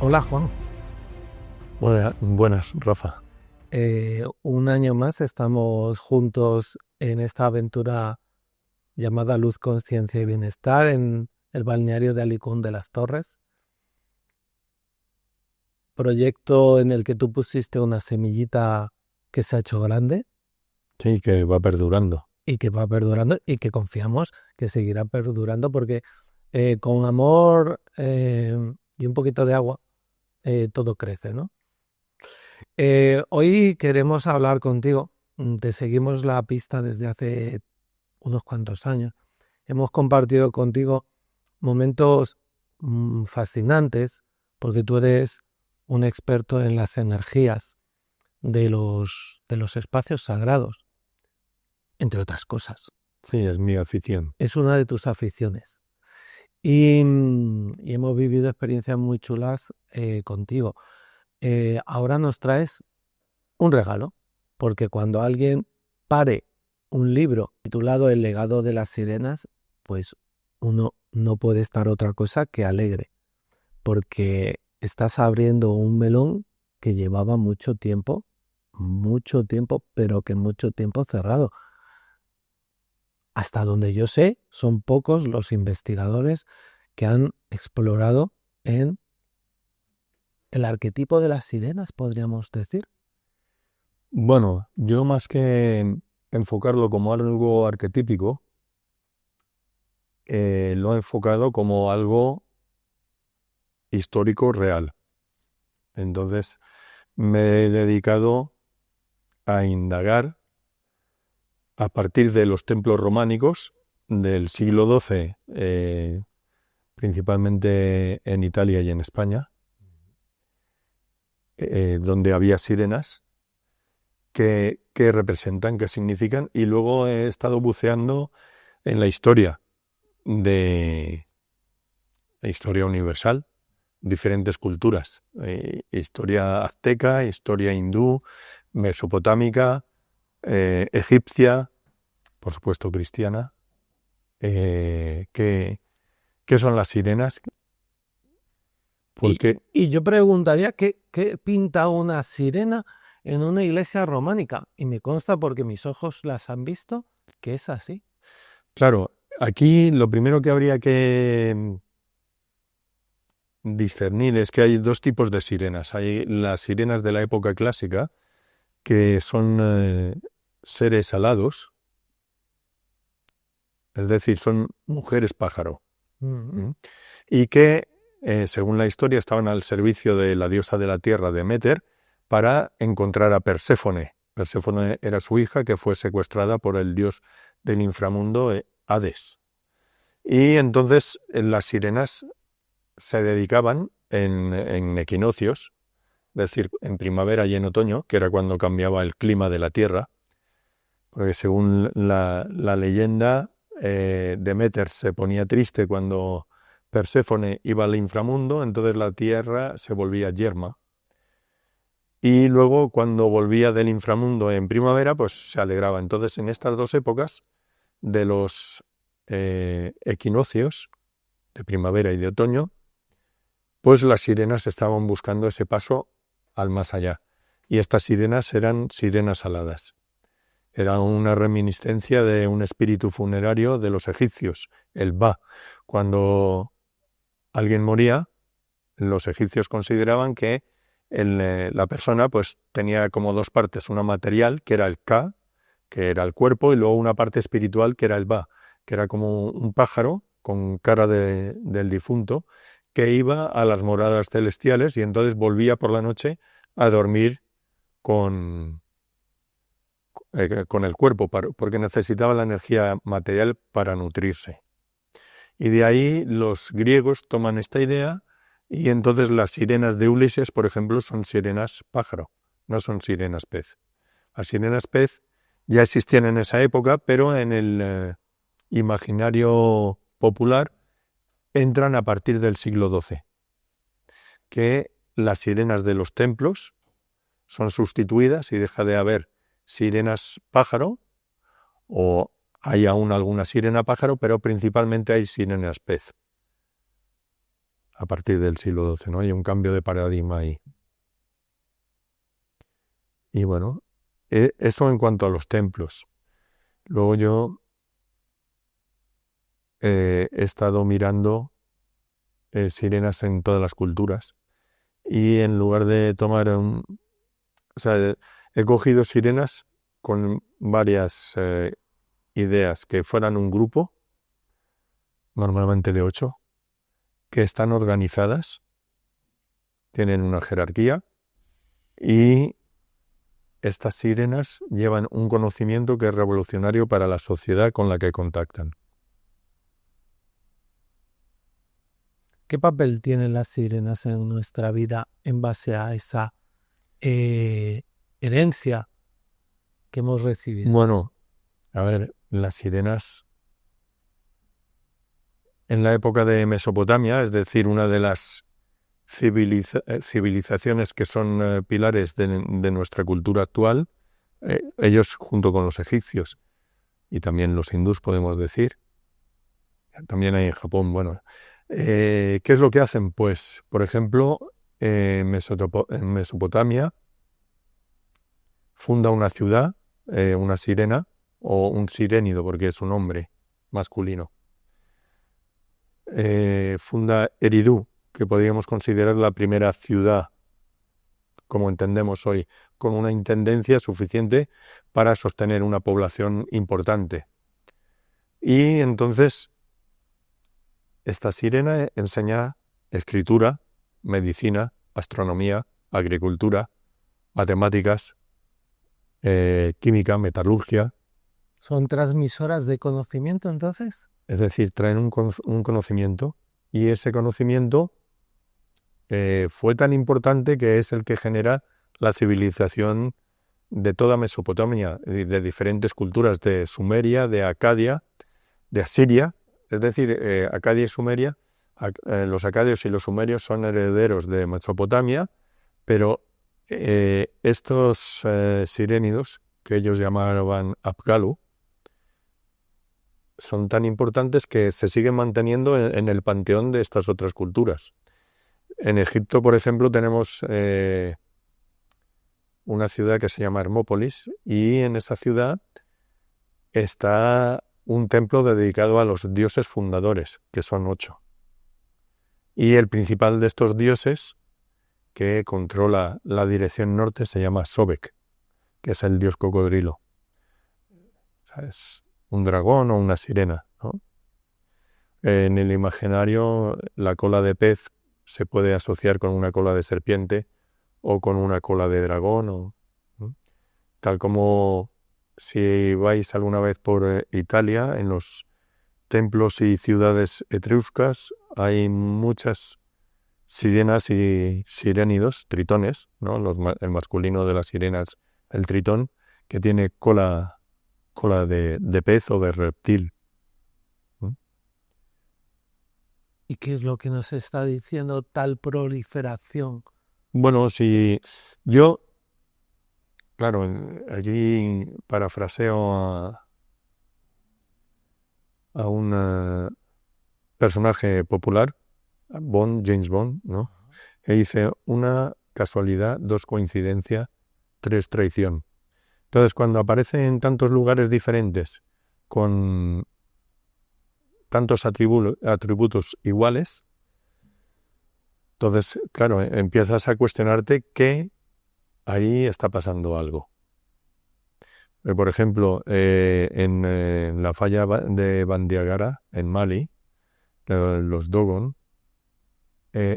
Hola Juan, Buenas, Rafa. un año más estamos juntos en esta aventura llamada Luz, Conciencia y Bienestar en el balneario de Alicún de las Torres, proyecto en el que tú pusiste una semillita que se ha hecho grande Sí, que va perdurando. y que va perdurando y que confiamos que seguirá perdurando porque con amor y un poquito de agua todo crece, ¿no? Hoy queremos hablar contigo. Te seguimos la pista desde hace unos cuantos años. Hemos compartido contigo momentos fascinantes porque tú eres un experto en las energías de los espacios sagrados, entre otras cosas. Sí, es mi afición. Es una de tus aficiones. Y hemos vivido experiencias muy chulas contigo. Ahora nos traes un regalo, porque cuando alguien pare un libro titulado El legado de las sirenas, pues uno no puede estar otra cosa que alegre, porque estás abriendo un melón que llevaba mucho tiempo, pero que mucho tiempo cerrado. Hasta donde yo sé, son pocos los investigadores que han explorado en el arquetipo de las sirenas, podríamos decir. Bueno, yo más que enfocarlo como algo arquetípico, lo he enfocado como algo histórico real. Entonces, me he dedicado a indagar a partir de los templos románicos del siglo XII, principalmente en Italia y en España, donde había sirenas. ¿Qué representan, qué significan? Y luego he estado buceando en la historia universal, diferentes culturas, historia azteca, historia hindú, mesopotámica, egipcia, por supuesto cristiana. ¿Qué son las sirenas? Porque Y yo preguntaría, ¿qué pinta una sirena en una iglesia románica? Y me consta porque mis ojos las han visto, que es así. claro, aquí lo primero que habría que discernir es que hay dos tipos de sirenas. Hay las sirenas de la época clásica, que son seres alados, es decir, son mujeres pájaro, Mm. y que, según la historia, estaban al servicio de la diosa de la tierra, Deméter, para encontrar a Perséfone. Perséfone era su hija, que fue secuestrada por el dios del inframundo, Hades. Y entonces las sirenas se dedicaban en equinoccios, es decir, en primavera y en otoño, que era cuando cambiaba el clima de la tierra, porque según la leyenda, Deméter se ponía triste cuando Perséfone iba al inframundo, entonces la tierra se volvía yerma. Y luego, cuando volvía del inframundo en primavera, pues se alegraba. Entonces, en estas dos épocas de los equinoccios, de primavera y de otoño, pues las sirenas estaban buscando ese paso al más allá. Y estas sirenas eran sirenas aladas. Era una reminiscencia de un espíritu funerario de los egipcios, el Ba. Cuando alguien moría, los egipcios consideraban que la persona pues tenía como dos partes, una material, que era el Ka, que era el cuerpo, y luego una parte espiritual, que era el Ba, que era como un pájaro con cara del difunto, que iba a las moradas celestiales y entonces volvía por la noche a dormir con el cuerpo, porque necesitaba la energía material para nutrirse. Y de ahí los griegos toman esta idea y entonces las sirenas de Ulises, por ejemplo, son sirenas pájaro, no son sirenas pez. Las sirenas pez ya existían en esa época, pero en el imaginario popular entran a partir del siglo XII, que las sirenas de los templos son sustituidas y deja de haber sirenas pájaro, o hay aún alguna sirena pájaro, pero principalmente hay sirenas pez. a partir del siglo XII, ¿no? Hay un cambio de paradigma ahí. Y bueno, eso en cuanto a los templos. Luego yo he estado mirando sirenas en todas las culturas y en lugar de tomar o sea, he cogido sirenas con varias ideas que fueran un grupo, normalmente de 8, que están organizadas, tienen una jerarquía y estas sirenas llevan un conocimiento que es revolucionario para la sociedad con la que contactan. ¿Qué papel tienen las sirenas en nuestra vida en base a esa herencia que hemos recibido? Bueno, a ver, las sirenas en la época de Mesopotamia, es decir, una de las civilizaciones que son pilares de nuestra cultura actual, ellos junto con los egipcios y también los hindús, podemos decir, también hay en Japón, bueno. ¿Qué es lo que hacen? Pues, por ejemplo, en Mesopotamia funda una ciudad, una sirena, o un sirénido, porque es un hombre masculino. Funda Eridu, que podríamos considerar la primera ciudad, como entendemos hoy, con una intendencia suficiente para sostener una población importante. Y entonces esta sirena enseña escritura, medicina, astronomía, agricultura, matemáticas, química, metalurgia. ¿Son transmisoras de conocimiento entonces? Es decir, traen un conocimiento y ese conocimiento fue tan importante que es el que genera la civilización de toda Mesopotamia, de diferentes culturas, de Sumeria, de Acadia, de Asiria. Es decir, Acadia y Sumeria, los acadios y los sumerios son herederos de Mesopotamia, pero estos sirénidos, que ellos llamaban Apgalu, son tan importantes que se siguen manteniendo en el panteón de estas otras culturas. En Egipto, por ejemplo, tenemos una ciudad que se llama Hermópolis y en esa ciudad está un templo dedicado a los dioses fundadores, que son 8. Y el principal de estos dioses, que controla la dirección norte, se llama Sobek, que es el dios cocodrilo. O sea, es un dragón o una sirena, ¿no? En el imaginario, la cola de pez se puede asociar con una cola de serpiente o con una cola de dragón, ¿no? Tal como si vais alguna vez por Italia, en los templos y ciudades etruscas hay muchas sirenas y sirénidos, tritones, ¿no? El masculino de las sirenas, el tritón, que tiene cola de pez o de reptil. ¿Y qué es lo que nos está diciendo tal proliferación? Bueno, si yo, claro, allí parafraseo a un personaje popular, James Bond, ¿no? Que dice: una casualidad, 2 coincidencia, 3 traición. Entonces, cuando aparece en tantos lugares diferentes, con tantos atributos iguales, entonces, claro, empiezas a cuestionarte que ahí está pasando algo. Por ejemplo, en la falla de Bandiagara, en Mali, los Dogon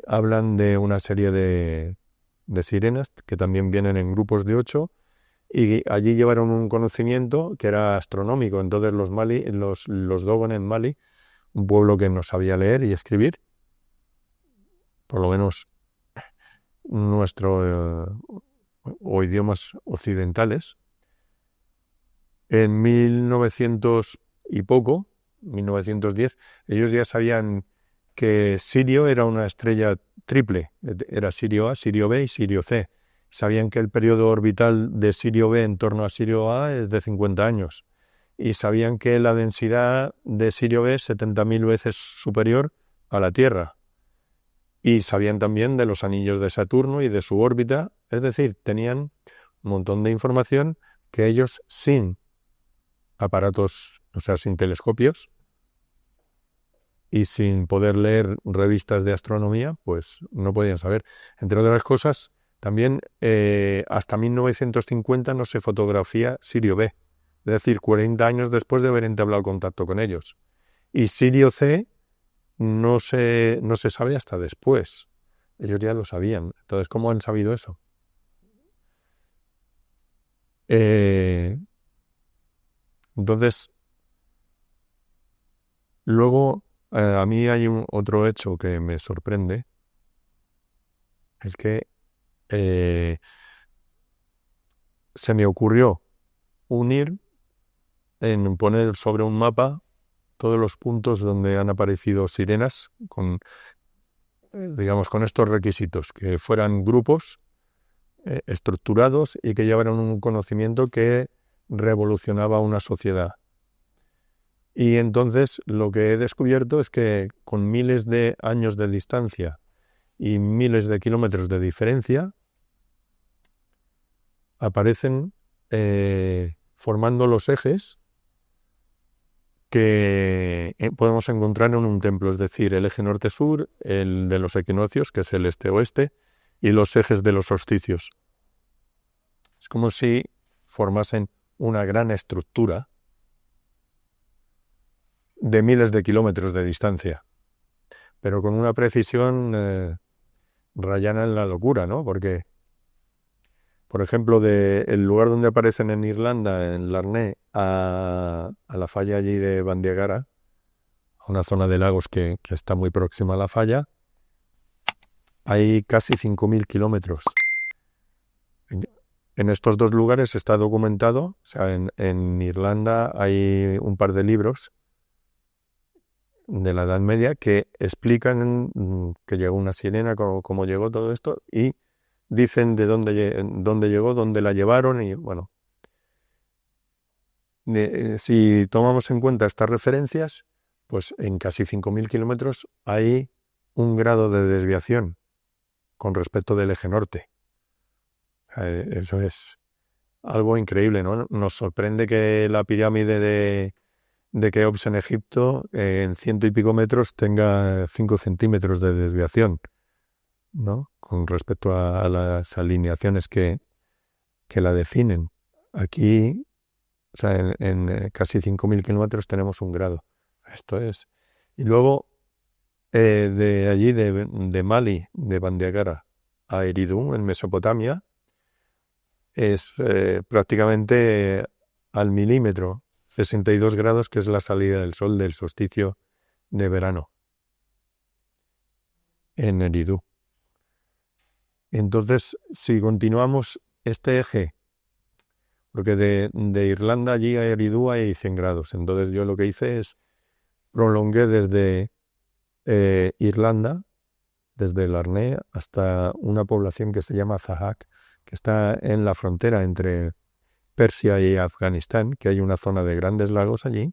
hablan de una serie de sirenas que también vienen en grupos de 8 y allí llevaron un conocimiento que era astronómico. Entonces los Dogon en Mali, un pueblo que no sabía leer y escribir, por lo menos nuestro o idiomas occidentales, en 1900 y poco, 1910, ellos ya sabían que Sirio era una estrella triple, era Sirio A, Sirio B y Sirio C. Sabían que el periodo orbital de Sirio B en torno a Sirio A es de 50 años y sabían que la densidad de Sirio B es 70.000 veces superior a la Tierra. y sabían también de los anillos de Saturno y de su órbita, es decir, tenían un montón de información que ellos sin aparatos, o sea, sin telescopios y sin poder leer revistas de astronomía, pues no podían saber. Entre otras cosas, también hasta 1950 no se fotografía Sirio B, es decir, 40 años después de haber entablado contacto con ellos. Y Sirio C no se sabe hasta después. Ellos ya lo sabían. Entonces, ¿cómo han sabido eso? Entonces, luego, a mí hay otro hecho que me sorprende, es que se me ocurrió poner sobre un mapa todos los puntos donde han aparecido sirenas con, digamos, con estos requisitos, que fueran grupos estructurados y que llevaran un conocimiento que revolucionaba una sociedad. Y entonces lo que he descubierto es que con miles de años de distancia y miles de kilómetros de diferencia aparecen formando los ejes que podemos encontrar en un templo, es decir, el eje norte-sur, el de los equinoccios, que es el este-oeste, y los ejes de los solsticios. Es como si formasen una gran estructura de miles de kilómetros de distancia, pero con una precisión rayana en la locura, ¿no? Porque, por ejemplo, el lugar donde aparecen en Irlanda, en Larné, a la falla allí de Bandiagara, a una zona de lagos que está muy próxima a la falla, hay casi 5.000 kilómetros. En estos dos lugares está documentado, o sea, en Irlanda hay un par de libros de la Edad Media que explican que llegó una sirena, cómo llegó todo esto, y dicen de dónde llegó, dónde la llevaron, y bueno. Si tomamos en cuenta estas referencias, pues en casi 5.000 kilómetros hay un grado de desviación con respecto del eje norte. Eso es algo increíble, ¿no? Nos sorprende que la pirámide de Keops en Egipto, en 100 y pico metros, tenga 5 centímetros de desviación, ¿no? Con respecto a las alineaciones que la definen. Aquí, o sea, en casi 5.000 kilómetros tenemos un grado. Esto es. Y luego, de allí, de Mali, de Bandiagara a Eridu, en Mesopotamia, es prácticamente al milímetro, 62 grados, que es la salida del sol del solsticio de verano en Eridu. Entonces, si continuamos este eje, porque de Irlanda allí a Eridu hay 100 grados, entonces yo lo que hice es prolongué desde Irlanda, desde Larné, hasta una población que se llama Zahak, que está en la frontera entre Persia y Afganistán, que hay una zona de grandes lagos allí.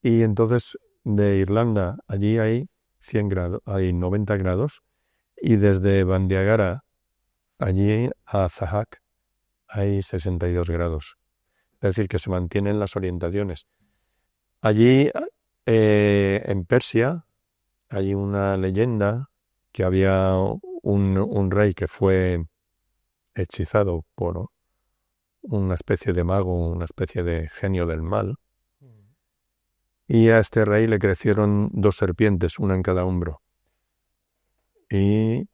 Y entonces de Irlanda allí hay 100 grados, hay 90 grados, y desde Bandiagara allí a Zahak hay 62 grados. Es decir, que se mantienen las orientaciones. Allí en Persia hay una leyenda que había un rey que fue hechizado por una especie de mago, una especie de genio del mal, y a este rey le crecieron 2 serpientes, una en cada hombro. Y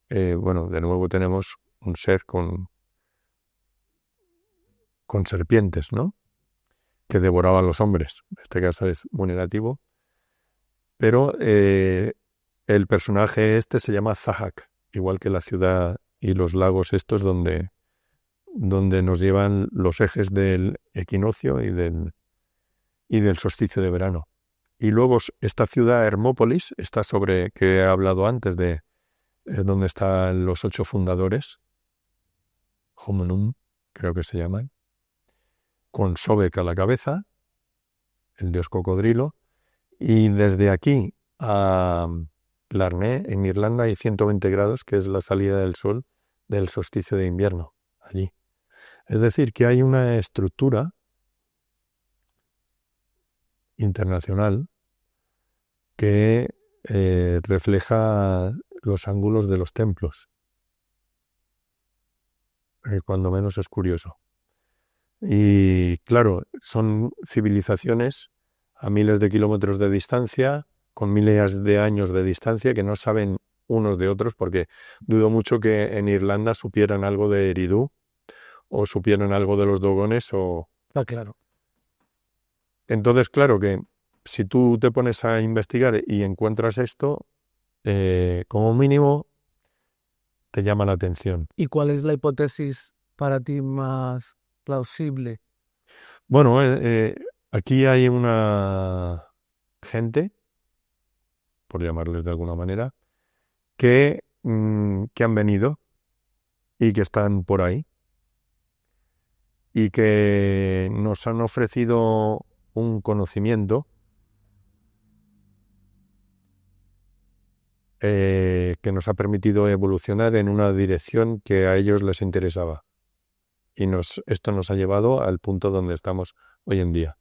bueno, de nuevo tenemos un ser con serpientes, ¿no? Que devoraba a los hombres. En este caso es muy negativo. Pero el personaje este se llama Zahak, igual que la ciudad y los lagos estos donde nos llevan los ejes del equinoccio y del solsticio de verano. Y luego esta ciudad Hermópolis, está sobre, que he hablado antes, es donde están los 8 fundadores, Homonum, creo que se llaman, con Sobek a la cabeza, el dios cocodrilo, y desde aquí a Larné, en Irlanda, hay 120 grados, que es la salida del sol del solsticio de invierno allí. Es decir, que hay una estructura internacional que refleja los ángulos de los templos. Cuando menos es curioso. Y claro, son civilizaciones a miles de kilómetros de distancia, con miles de años de distancia, que no saben unos de otros, porque dudo mucho que en Irlanda supieran algo de Eridu, o supieran algo de los dogones, o... Está claro. Entonces, claro que si tú te pones a investigar y encuentras esto, como mínimo te llama la atención. ¿Y cuál es la hipótesis para ti más plausible? Bueno, aquí hay una gente, por llamarles de alguna manera, que han venido y que están por ahí y que nos han ofrecido un conocimiento que nos ha permitido evolucionar en una dirección que a ellos les interesaba. Y esto nos ha llevado al punto donde estamos hoy en día.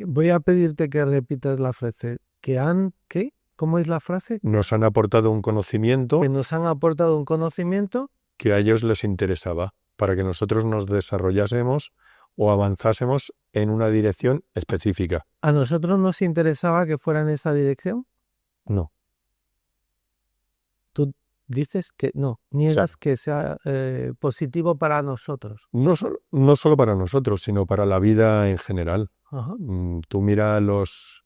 Voy a pedirte que repitas la frase. ¿Qué? ¿Cómo es la frase? Nos han aportado un conocimiento Que nos han aportado un conocimiento que a ellos les interesaba, para que nosotros nos desarrollásemos o avanzásemos en una dirección específica. ¿A nosotros nos interesaba que fuera en esa dirección? No. Tú dices que no, niegas que sea positivo para nosotros. No solo para nosotros, sino para la vida en general. Ajá. Tú mira los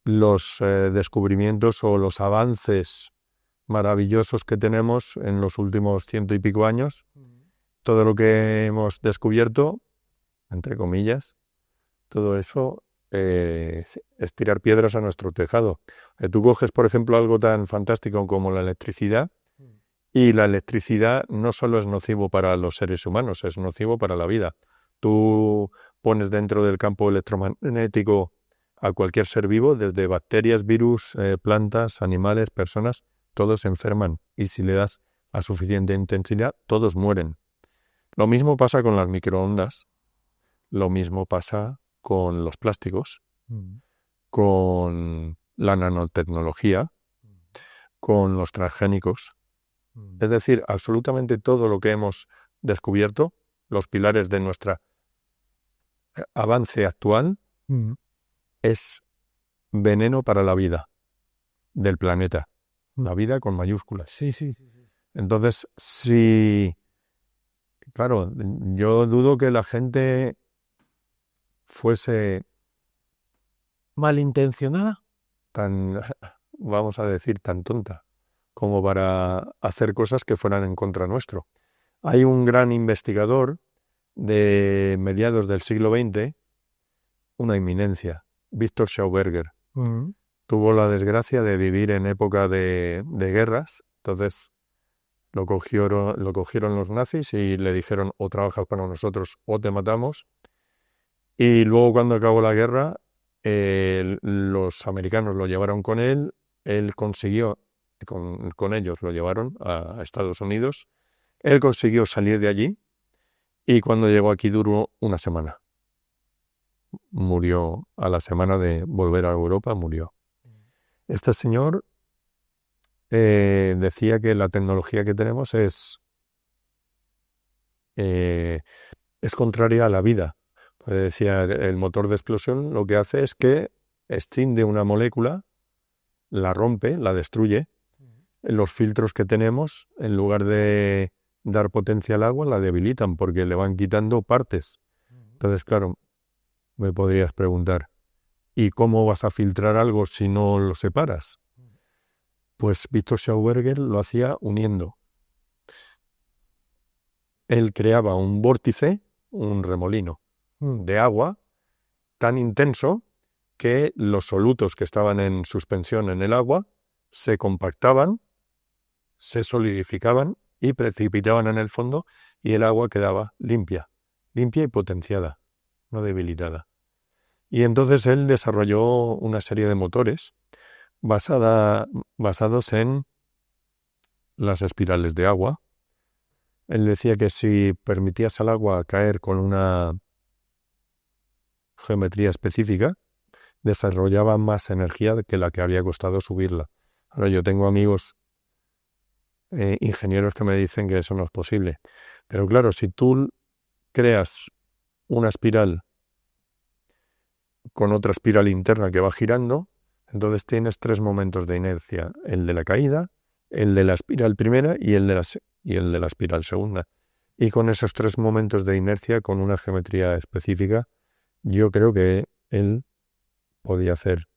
descubrimientos o los avances maravillosos que tenemos en los últimos 100 y pico años. Todo lo que hemos descubierto, entre comillas, todo eso es tirar piedras a nuestro tejado. Tú coges, por ejemplo, algo tan fantástico como la electricidad, y la electricidad no solo es nocivo para los seres humanos, es nocivo para la vida. Tú pones dentro del campo electromagnético a cualquier ser vivo, desde bacterias, virus, plantas, animales, personas, todos se enferman, y si le das a suficiente intensidad, todos mueren. Lo mismo pasa con las microondas, lo mismo pasa con los plásticos, con la nanotecnología, con los transgénicos. Es decir, absolutamente todo lo que hemos descubierto, los pilares de nuestro avance actual, es veneno para la vida del planeta. La vida con mayúsculas. Sí. Entonces, claro, yo dudo que la gente fuese ¿Malintencionada? tan, vamos a decir, tan tonta como para hacer cosas que fueran en contra nuestro. Hay un gran investigador de mediados del siglo XX, una eminencia, Víctor Schauberger. Tuvo la desgracia de vivir en época de guerras, entonces lo cogieron los nazis y le dijeron: o trabajas para nosotros o te matamos. Y luego, cuando acabó la guerra, los americanos lo llevaron con él consiguió, con ellos lo llevaron a Estados Unidos, él consiguió salir de allí, y cuando llegó aquí duró una semana. Murió a la semana de volver a Europa, murió. Este señor decía que la tecnología que tenemos es contraria a la vida. Pues decía, el motor de explosión lo que hace es que extiende una molécula, la rompe, la destruye. Los filtros que tenemos, en lugar de dar potencia al agua, la debilitan porque le van quitando partes. Entonces, claro, me podrías preguntar, ¿y cómo vas a filtrar algo si no lo separas? Pues Víctor Schauberger lo hacía uniendo. Él creaba un vórtice, un remolino de agua tan intenso que los solutos que estaban en suspensión en el agua se compactaban, se solidificaban y precipitaban en el fondo, y el agua quedaba limpia y potenciada, no debilitada. Y entonces él desarrolló una serie de motores basados en las espirales de agua. Él decía que si permitías al agua caer con una geometría específica, desarrollaba más energía que la que había costado subirla. Ahora yo tengo amigos ingenieros que me dicen que eso no es posible. Pero claro, si tú creas una espiral con otra espiral interna que va girando, entonces tienes 3 momentos de inercia: el de la caída, el de la espiral primera y el de la espiral segunda. Y con esos 3 momentos de inercia, con una geometría específica, yo creo que él podía hacer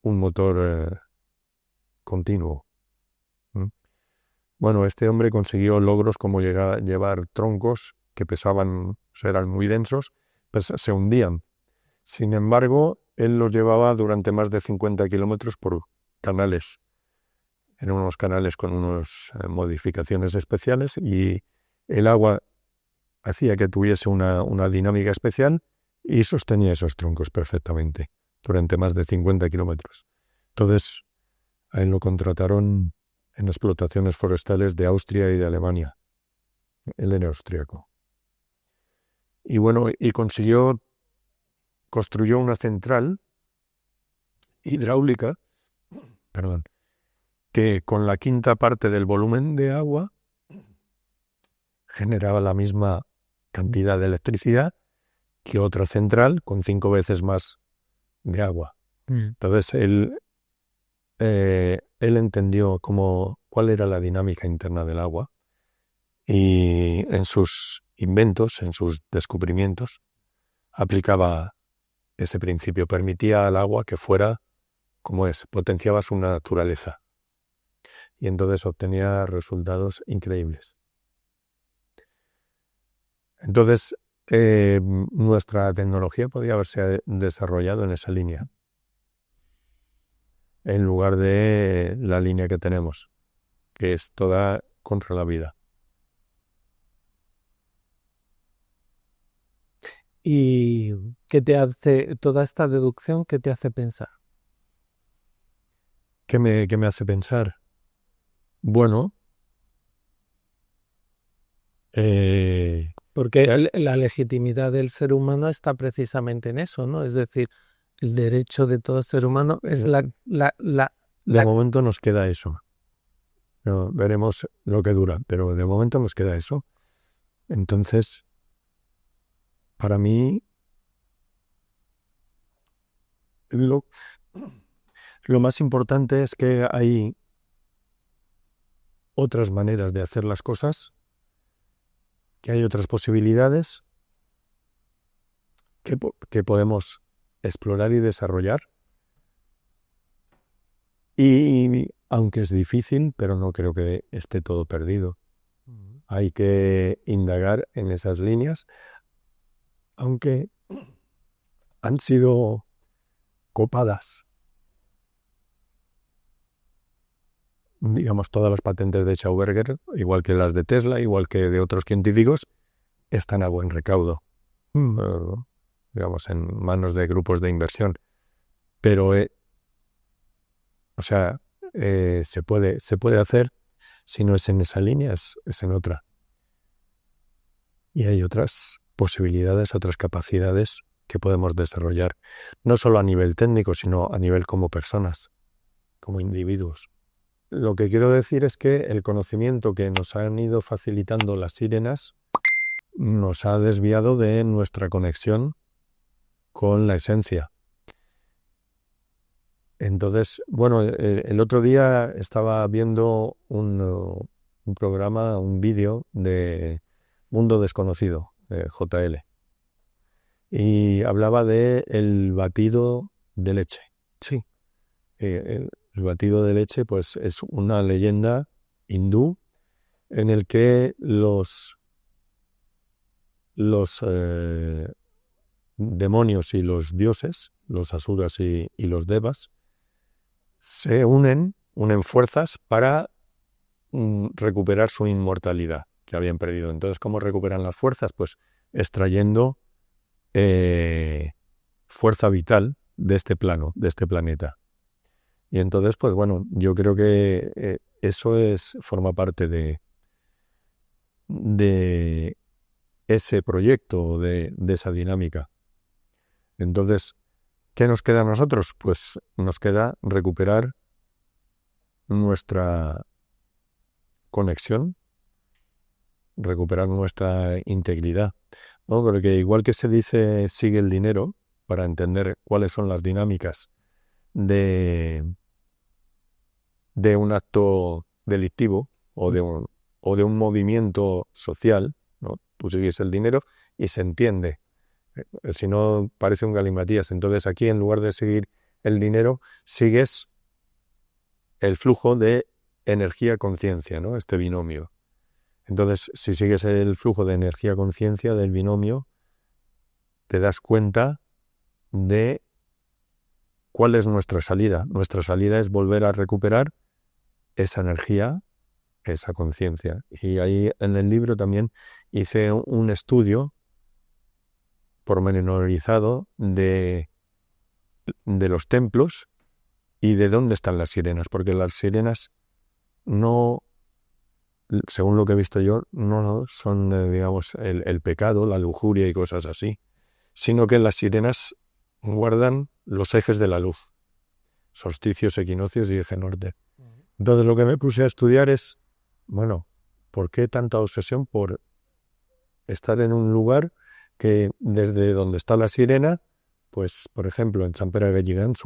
un motor continuo. Bueno, este hombre consiguió logros como llevar troncos que pesaban, o sea, eran muy densos, pues se hundían. Sin embargo, él los llevaba durante más de 50 kilómetros por canales. Eran unos canales con unas modificaciones especiales y el agua hacía que tuviese una dinámica especial y sostenía esos troncos perfectamente durante más de 50 kilómetros. Entonces, a él lo contrataron en explotaciones forestales de Austria y de Alemania. Él era austríaco. Y bueno, construyó una central hidráulica, que con la quinta parte del volumen de agua generaba la misma cantidad de electricidad que otra central con 5 veces más de agua. Entonces él entendió cuál era la dinámica interna del agua y en sus inventos, en sus descubrimientos, aplicaba ese principio. Permitía al agua que fuera como es, potenciaba su naturaleza y entonces obtenía resultados increíbles. Entonces, nuestra tecnología podía haberse desarrollado en esa línea, en lugar de la línea que tenemos, que es toda contra la vida. ¿Y qué te hace toda esta deducción? ¿Qué te hace pensar? ¿Qué me hace pensar? Bueno, porque la legitimidad del ser humano está precisamente en eso, ¿no? Es decir, el derecho de todo ser humano es de momento nos queda eso. No, veremos lo que dura, pero de momento nos queda eso. Entonces, para mí, lo más importante es que hay otras maneras de hacer las cosas, que hay otras posibilidades que podemos explorar y desarrollar. Y aunque es difícil, pero no creo que esté todo perdido. Hay que indagar en esas líneas, aunque han sido copadas. Digamos, todas las patentes de Schauberger, igual que las de Tesla, igual que de otros científicos, están a buen recaudo, digamos, en manos de grupos de inversión. Pero, se puede hacer. Si no es en esa línea, es en otra. Y hay otras posibilidades, otras capacidades que podemos desarrollar, no solo a nivel técnico, sino a nivel como personas, como individuos. Lo que quiero decir es que el conocimiento que nos han ido facilitando las sirenas nos ha desviado de nuestra conexión con la esencia. Entonces, bueno, el otro día estaba viendo un programa, un vídeo de Mundo Desconocido, de JL, y hablaba de el batido de leche. Sí. El batido de leche, pues, es una leyenda hindú en el que los demonios y los dioses, los asuras y los devas, se unen fuerzas para recuperar su inmortalidad que habían perdido. Entonces, ¿cómo recuperan las fuerzas? Pues extrayendo fuerza vital de este plano, de este planeta. Y entonces, pues bueno, yo creo que eso forma parte de ese proyecto, de esa dinámica. Entonces, ¿qué nos queda a nosotros? Pues nos queda recuperar nuestra conexión, recuperar nuestra integridad, ¿no? Porque igual que se dice sigue el dinero, para entender cuáles son las dinámicas de un acto delictivo o de un movimiento social, ¿no? Tú sigues el dinero y se entiende. Si no, parece un galimatías. Entonces aquí, en lugar de seguir el dinero, sigues el flujo de energía-conciencia, ¿no? Este binomio. Entonces, si sigues el flujo de energía-conciencia del binomio, te das cuenta de cuál es nuestra salida. Nuestra salida es volver a recuperar esa energía, esa conciencia. Y ahí en el libro también hice un estudio pormenorizado de los templos y de dónde están las sirenas, porque las sirenas no, según lo que he visto yo, no son, digamos, el pecado, la lujuria y cosas así, sino que las sirenas guardan los ejes de la luz, solsticios, equinoccios y eje norte. Entonces lo que me puse a estudiar es, bueno, ¿por qué tanta obsesión por estar en un lugar que desde donde está la sirena, pues por ejemplo en Sant Pere de Lligants,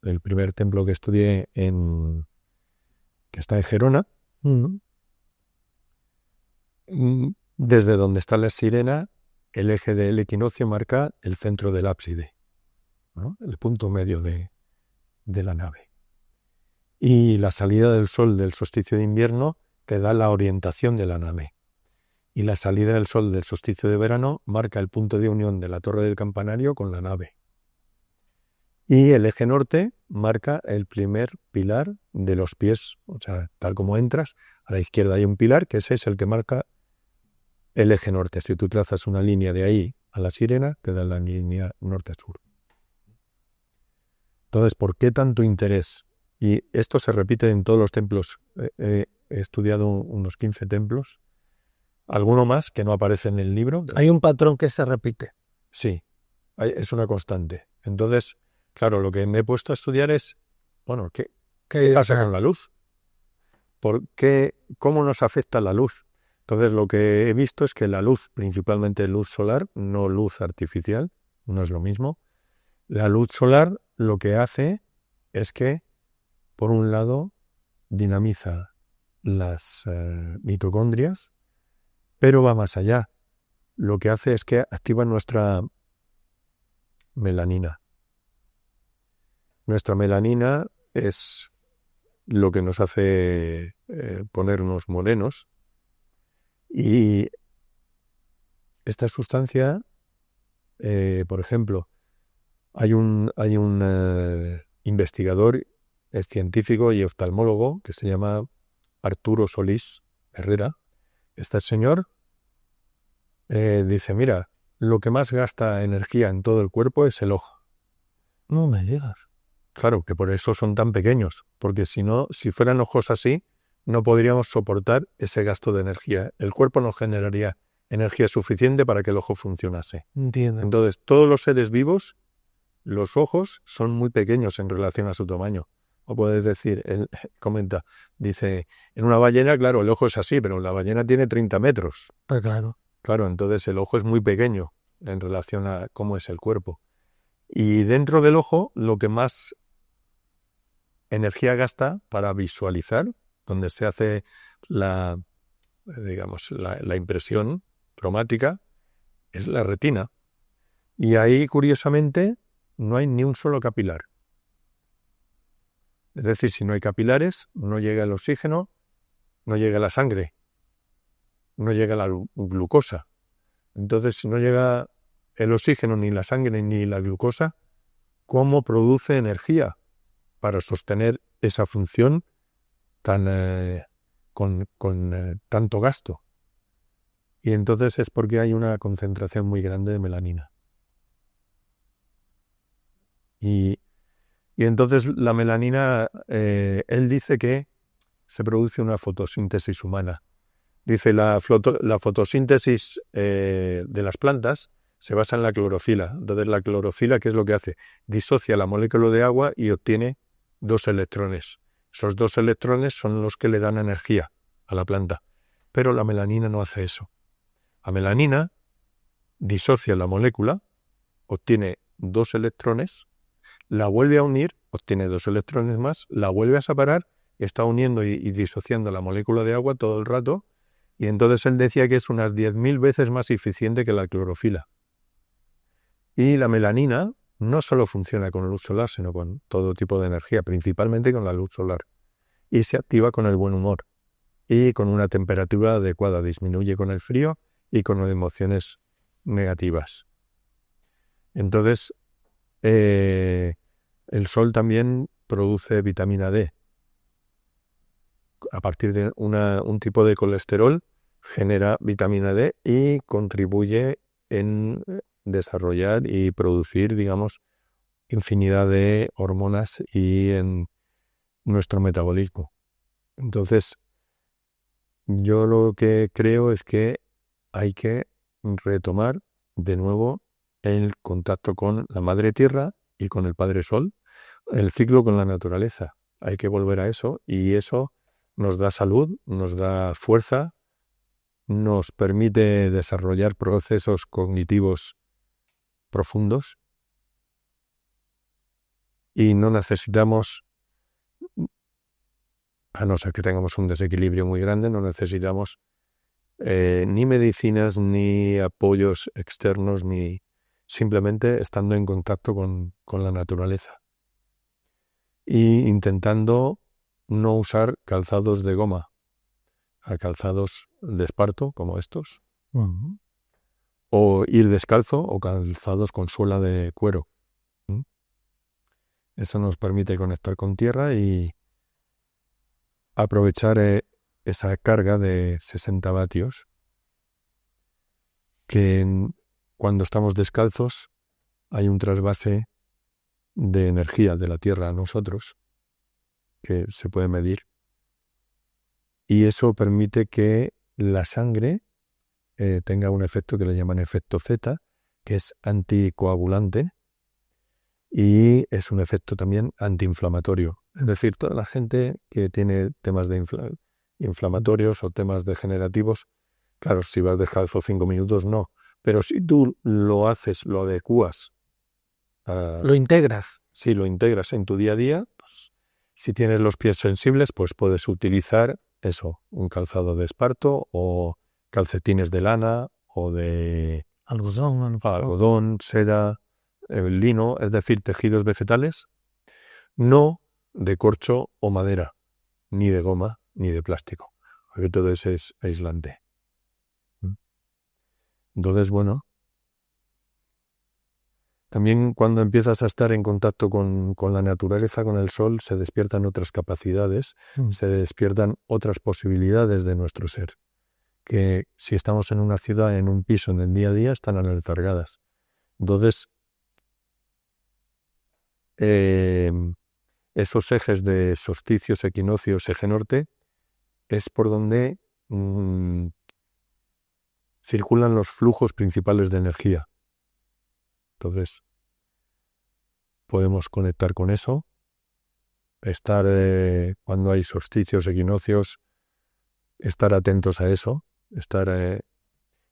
el primer templo que estudié que está en Gerona, desde donde está la sirena, el eje del equinoccio marca el centro del ábside, ¿no? El punto medio de la nave. Y la salida del sol del solsticio de invierno te da la orientación de la nave. Y la salida del sol del solsticio de verano marca el punto de unión de la torre del campanario con la nave. Y el eje norte marca el primer pilar de los pies, o sea, tal como entras, a la izquierda hay un pilar, que ese es el que marca el eje norte. Si tú trazas una línea de ahí a la sirena, te da la línea norte-sur. Entonces, ¿por qué tanto interés? Y esto se repite en todos los templos. He estudiado unos 15 templos. Alguno más que no aparece en el libro. Hay un patrón que se repite. Sí, es una constante. Entonces, claro, lo que me he puesto a estudiar es, bueno, ¿qué pasa con la luz? ¿Cómo nos afecta la luz? Entonces, lo que he visto es que la luz, principalmente luz solar, no luz artificial, no es lo mismo. La luz solar lo que hace es que, por un lado, dinamiza las mitocondrias, pero va más allá. Lo que hace es que activa nuestra melanina. Nuestra melanina es lo que nos hace ponernos morenos, y esta sustancia, por ejemplo, hay un investigador, es científico y oftalmólogo, que se llama Arturo Solís Herrera. Este señor dice, mira, lo que más gasta energía en todo el cuerpo es el ojo. No me digas. Claro, que por eso son tan pequeños, porque si no, si fueran ojos así, no podríamos soportar ese gasto de energía. El cuerpo no generaría energía suficiente para que el ojo funcionase. Entiendo. Entonces, todos los seres vivos, los ojos son muy pequeños en relación a su tamaño. O puedes decir, él comenta, dice, en una ballena, claro, el ojo es así, pero la ballena tiene 30 metros. Pues claro. Claro, entonces el ojo es muy pequeño en relación a cómo es el cuerpo. Y dentro del ojo, lo que más energía gasta para visualizar, donde se hace la impresión cromática, es la retina. Y ahí, curiosamente, no hay ni un solo capilar. Es decir, si no hay capilares, no llega el oxígeno, no llega la sangre, no llega la glucosa. Entonces, si no llega el oxígeno, ni la sangre, ni la glucosa, ¿cómo produce energía para sostener esa función con tanto gasto? Y entonces es porque hay una concentración muy grande de melanina. Y Y entonces la melanina, él dice que se produce una fotosíntesis humana. Dice la fotosíntesis de las plantas se basa en la clorofila. Entonces la clorofila, ¿qué es lo que hace? Disocia la molécula de agua y obtiene 2 electrones. Esos 2 electrones son los que le dan energía a la planta. Pero la melanina no hace eso. La melanina disocia la molécula, obtiene 2 electrones, la vuelve a unir, obtiene 2 electrones más, la vuelve a separar, está uniendo y disociando la molécula de agua todo el rato, y entonces él decía que es unas 10.000 veces más eficiente que la clorofila. Y la melanina no solo funciona con luz solar, sino con todo tipo de energía, principalmente con la luz solar. Y se activa con el buen humor y con una temperatura adecuada, disminuye con el frío y con emociones negativas. Entonces, el sol también produce vitamina D. A partir de un tipo de colesterol genera vitamina D y contribuye en desarrollar y producir, digamos, infinidad de hormonas y en nuestro metabolismo. Entonces, yo lo que creo es que hay que retomar de nuevo el contacto con la Madre Tierra y con el Padre Sol, el ciclo con la naturaleza. Hay que volver a eso y eso nos da salud, nos da fuerza, nos permite desarrollar procesos cognitivos profundos y no necesitamos, a no ser que tengamos un desequilibrio muy grande, no necesitamos ni medicinas, ni apoyos externos, ni simplemente estando en contacto con la naturaleza. Y intentando no usar calzados de goma, a calzados de esparto como estos, o ir descalzo o calzados con suela de cuero. Eso nos permite conectar con tierra y aprovechar esa carga de 60 vatios que cuando estamos descalzos hay un trasvase de energía de la tierra a nosotros que se puede medir y eso permite que la sangre tenga un efecto que le llaman efecto Z, que es anticoagulante y es un efecto también antiinflamatorio. Es decir, toda la gente que tiene temas de inflamatorios o temas degenerativos, claro, si vas descalzo 5 minutos, no. Pero si tú lo haces, lo adecuas. Lo integras. Si lo integras en tu día a día, pues, si tienes los pies sensibles, pues puedes utilizar eso, un calzado de esparto o calcetines de lana o de algodón, seda, lino, es decir, tejidos vegetales, no de corcho o madera, ni de goma, ni de plástico, porque todo eso es aislante. Entonces, bueno, también cuando empiezas a estar en contacto con la naturaleza, con el sol, se despiertan otras capacidades, se despiertan otras posibilidades de nuestro ser, que si estamos en una ciudad, en un piso, en el día a día, están aletargadas. Entonces, esos ejes de solsticios, equinoccios, eje norte, es por donde circulan los flujos principales de energía. Entonces, podemos conectar con eso, estar cuando hay solsticios, equinoccios, estar atentos a eso,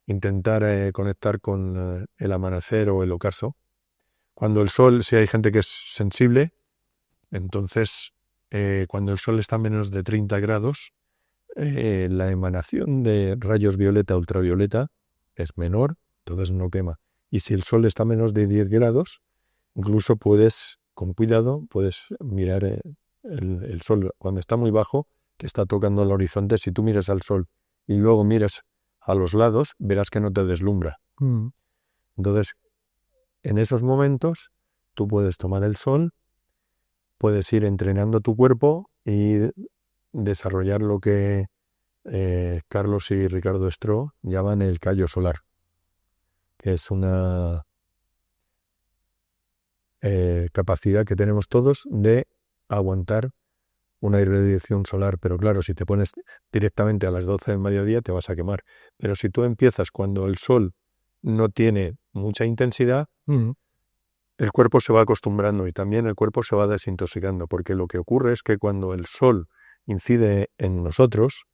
intentar conectar con el amanecer o el ocaso. Cuando el sol, si hay gente que es sensible, entonces cuando el sol está a menos de 30 grados, la emanación de rayos violeta, ultravioleta es menor, entonces no quema. Y si el sol está a menos de 10 grados, incluso puedes, con cuidado, puedes mirar el sol cuando está muy bajo, que está tocando el horizonte. Si tú miras al sol y luego miras a los lados, verás que no te deslumbra. Entonces, en esos momentos, tú puedes tomar el sol, puedes ir entrenando tu cuerpo y desarrollar lo que Carlos y Ricardo Stroh llaman el callo solar, que es una capacidad que tenemos todos de aguantar una irradiación solar. Pero claro, si te pones directamente a las 12 del mediodía te vas a quemar. Pero si tú empiezas cuando el sol no tiene mucha intensidad, el cuerpo se va acostumbrando y también el cuerpo se va desintoxicando, porque lo que ocurre es que cuando el sol incide en nosotros,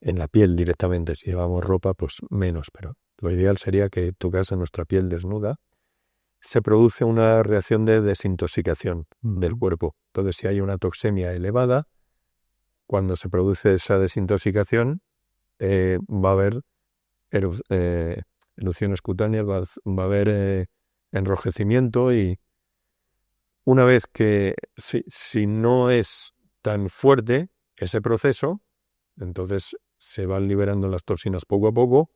en la piel directamente, si llevamos ropa, pues menos, pero lo ideal sería que tocase nuestra piel desnuda, se produce una reacción de desintoxicación del cuerpo. Entonces, si hay una toxemia elevada, cuando se produce esa desintoxicación, va a haber erupciones cutáneas, va a haber enrojecimiento, y una vez que, si no es tan fuerte ese proceso, entonces se van liberando las toxinas poco a poco,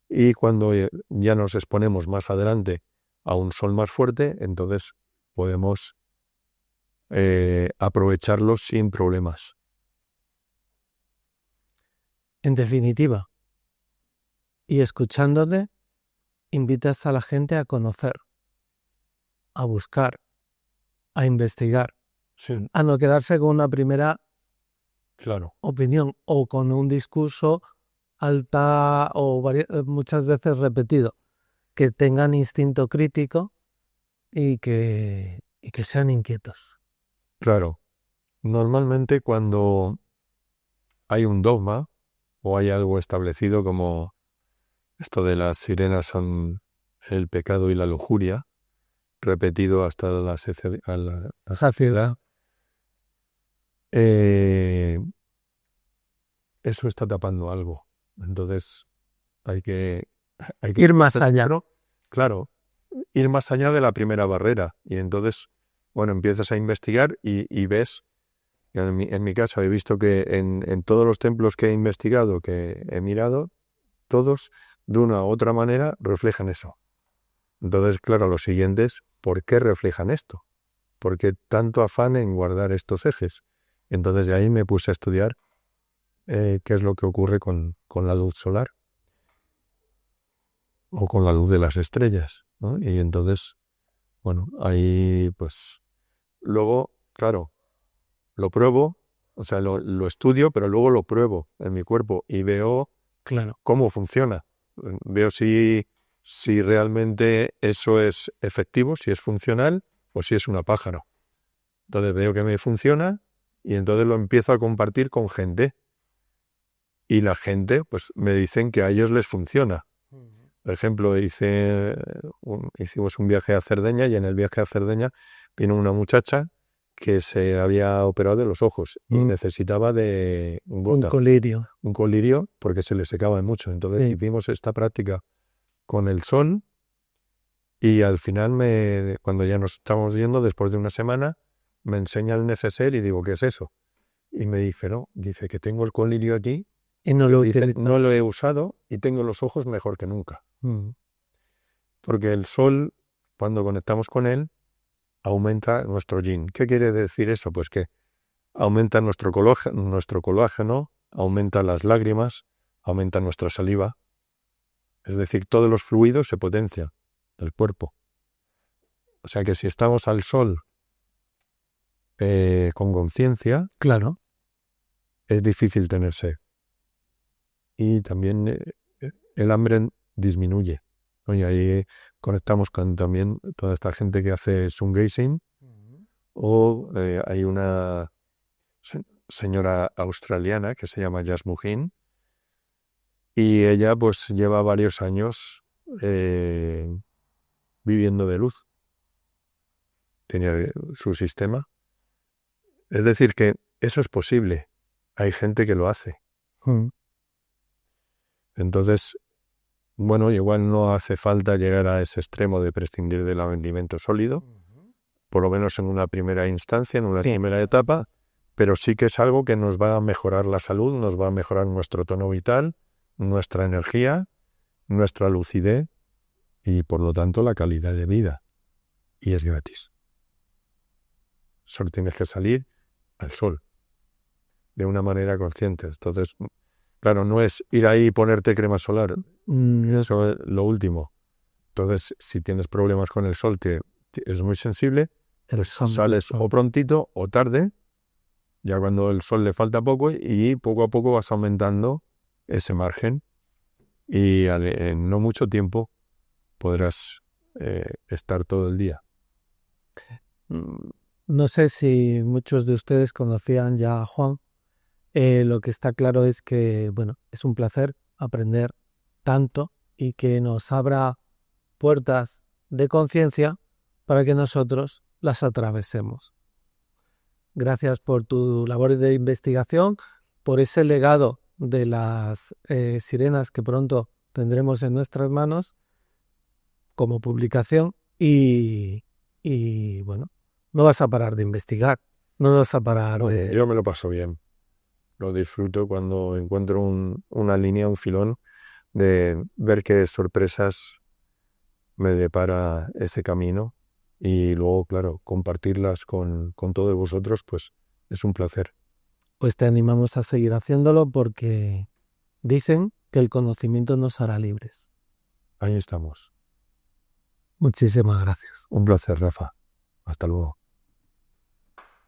y cuando ya nos exponemos más adelante a un sol más fuerte, entonces podemos aprovecharlo sin problemas. En definitiva, y escuchándote, invitas a la gente a conocer, a buscar, a investigar, Sí, a no quedarse con una primera claro. opinión o con un discurso alta o muchas veces repetido, que tengan instinto crítico y que sean inquietos. Claro. Normalmente cuando hay un dogma o hay algo establecido como esto de las sirenas son el pecado y la lujuria, repetido hasta la saciedad, eso está tapando algo. Entonces hay que Ir más allá. Claro, ir más allá de la primera barrera. Y entonces, bueno, empiezas a investigar y ves, en mi caso he visto que en todos los templos que he investigado, que he mirado, todos de una u otra manera reflejan eso. Entonces, claro, lo siguiente es, ¿por qué reflejan esto? ¿Por qué tanto afán en guardar estos ejes? Entonces de ahí me puse a estudiar qué es lo que ocurre con la luz solar o con la luz de las estrellas, ¿no? Y entonces, bueno, ahí pues luego, claro, lo pruebo, o sea, lo estudio, pero luego lo pruebo en mi cuerpo y veo cómo funciona. Veo si realmente eso es efectivo, si es funcional o si es una pájaro. Entonces veo que me funciona y entonces lo empiezo a compartir con gente. Y la gente, pues me dicen que a ellos les funciona. Por ejemplo, hicimos un viaje a Cerdeña y en el viaje a Cerdeña vino una muchacha que se había operado de los ojos y necesitaba de un colirio. Un colirio porque se le secaba mucho. Entonces hicimos esta práctica con el sol y al final, cuando ya nos estábamos yendo, después de una semana, me enseña el neceser y digo, ¿qué es eso? Y me dice, no, dice que tengo el colirio aquí y no lo he usado y tengo los ojos mejor que nunca. Porque el sol, cuando conectamos con él, aumenta nuestro yin. ¿Qué quiere decir eso? Pues que aumenta nuestro colágeno, aumenta las lágrimas, aumenta nuestra saliva. Es decir, todos los fluidos se potencian del cuerpo. O sea que si estamos al sol con conciencia, claro, es difícil tener sed. Y también el hambre disminuye. Y ahí conectamos con también toda esta gente que hace sun gazing. O hay una señora australiana que se llama Jasmuheen y ella pues lleva varios años viviendo de luz. Tenía su sistema. Es decir, que eso es posible. Hay gente que lo hace. Entonces, bueno, igual no hace falta llegar a ese extremo de prescindir del alimento sólido, por lo menos en una primera instancia, en una primera etapa, pero sí que es algo que nos va a mejorar la salud, nos va a mejorar nuestro tono vital, nuestra energía, nuestra lucidez y, por lo tanto, la calidad de vida. Y es gratis. Solo tienes que salir al sol de una manera consciente. Entonces, claro, no es ir ahí y ponerte crema solar. Eso es lo último. Entonces, si tienes problemas con el sol, te es muy sensible, El sol. sales o prontito o tarde, ya cuando el sol le falta poco, y poco a poco vas aumentando ese margen y en no mucho tiempo podrás estar todo el día. No sé si muchos de ustedes conocían ya a Juan. Lo que está claro es que, bueno, es un placer aprender tanto y que nos abra puertas de conciencia para que nosotros las atravesemos. Gracias por tu labor de investigación, por ese legado de las sirenas que pronto tendremos en nuestras manos como publicación y bueno, no vas a parar de investigar, no vas a parar de... Yo me lo paso bien, lo disfruto cuando encuentro una línea, un filón, de ver qué sorpresas me depara ese camino y luego, claro, compartirlas con todos vosotros, pues es un placer. Pues te animamos a seguir haciéndolo porque dicen que el conocimiento nos hará libres. Ahí estamos. Muchísimas gracias. Un placer, Rafa. Hasta luego.